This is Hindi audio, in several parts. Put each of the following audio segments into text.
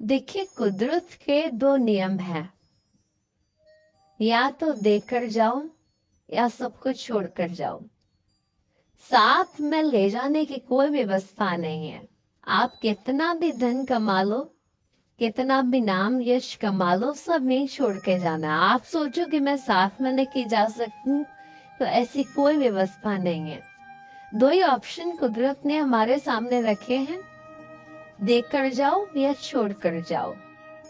देखिए, कुदरत के दो नियम हैं। या तो देकर जाओ या सब कुछ छोड़कर जाओ। साथ में ले जाने की कोई व्यवस्था नहीं है। आप कितना भी धन कमा लो, कितना भी नाम यश कमा लो, सब नहीं छोड़ के जाना। आप सोचो कि मैं साथ में लेके जा सकती हूँ, तो ऐसी कोई व्यवस्था नहीं है। दो ही ऑप्शन कुदरत ने हमारे सामने रखे हैं, देकर जाओ या छोड़ कर जाओ।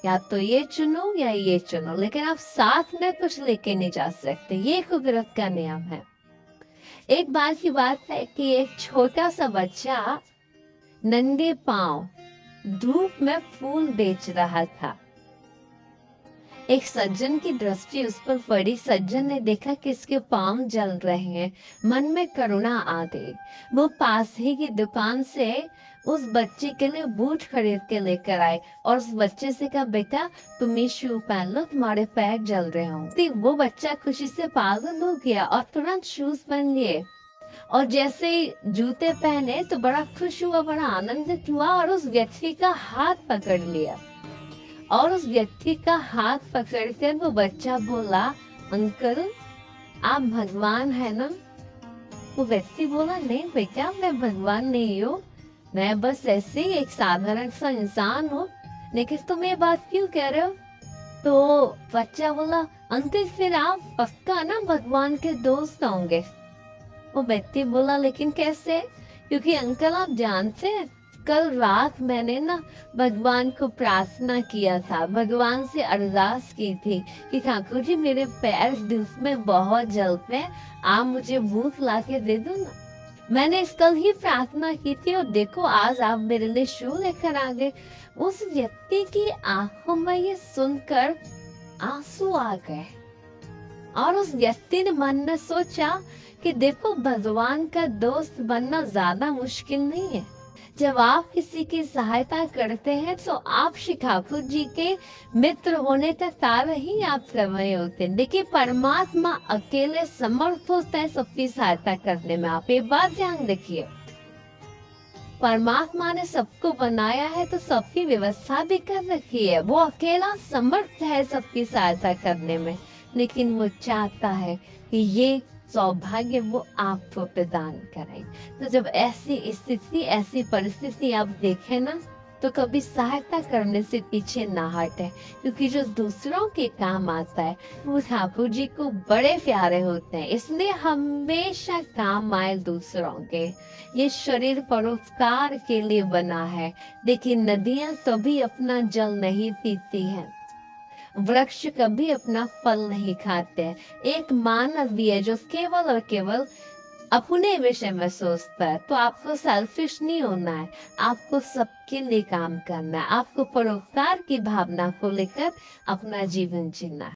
या तो ये चुनो या ये चुनो, लेकिन आप साथ में कुछ लेके नहीं जा सकते। ये कुदरत का नियम है। एक बार की बात है कि एक छोटा सा बच्चा नंगे पांव धूप में फूल बेच रहा था। एक सज्जन की दृष्टि उस पर पड़ी। सज्जन ने देखा कि इसके पांव जल रहे हैं। मन में करुणा आ गई। वो पास ही की दुकान से उस बच्चे के लिए बूट खरीद के लेकर आए और उस बच्चे से कहा, बेटा तुम ये शू पहन लो, तुम्हारे पैर जल रहे होंगे। वो बच्चा खुशी से पागल हो गया और तुरंत शूज पहन लिए। और जैसे ही जूते पहने तो बड़ा खुश हुआ, बड़ा आनंदित हुआ और उस व्यक्ति का हाथ पकड़ लिया। और उस व्यक्ति का हाथ पकड़कर वो बच्चा बोला, अंकल आप भगवान है ना? वो व्यक्ति बोला, नहीं बेटा मैं भगवान नहीं हूँ, मैं बस ऐसे ही एक साधारण सा इंसान हूँ। लेकिन तुम ये बात क्यों कह रहे हो? तो बच्चा बोला, अंकल फिर आप पक्का ना भगवान के दोस्त होंगे। वो व्यक्ति बोला, लेकिन कैसे? क्योंकि अंकल आप जानते हैं, कल रात मैंने ना भगवान को प्रार्थना किया था, भगवान से अरदास की थी कि ठाकुर जी मेरे पैर धूप में बहुत जलते हैं, आप मुझे भूख ला के दे दो ना। मैंने इस कल ही प्रार्थना की थी और देखो आज आप मेरे लिए शू लेकर आ गए। उस व्यक्ति की आंखों में ये सुनकर आंसू आ गए और उस व्यक्ति ने मन में सोचा कि देखो भगवान का दोस्त बनना ज्यादा मुश्किल नहीं है। जब आप किसी की सहायता करते हैं तो आप श्री ठाकुर जी के मित्र होने का तार ही आप समय होते हैं। देखिए परमात्मा अकेले समर्थ होता है सबकी सहायता करने में। आप ये बात ध्यान रखिए, परमात्मा ने सबको बनाया है तो सबकी व्यवस्था भी कर रखी है। वो अकेला समर्थ है सबकी सहायता करने में, लेकिन वो चाहता है कि ये सौभाग्य वो आपको प्रदान करें। तो जब ऐसी स्थिति, ऐसी परिस्थिति आप देखें ना, तो कभी सहायता करने से पीछे ना हटे, क्योंकि जो दूसरों के काम आता है वो ठाकुर जी को बड़े प्यारे होते हैं, इसलिए हमेशा काम आए दूसरों के। ये शरीर परोपकार के लिए बना है। देखिए नदियां कभी अपना जल नहीं पीती हैं, वृक्ष कभी अपना फल नहीं खाते। एक मानव भी है जो केवल और केवल अपने विषय में सोचता है। तो आपको सेल्फिश नहीं होना है, आपको सबके लिए काम करना है, आपको परोपकार की भावना को लेकर अपना जीवन जीना है।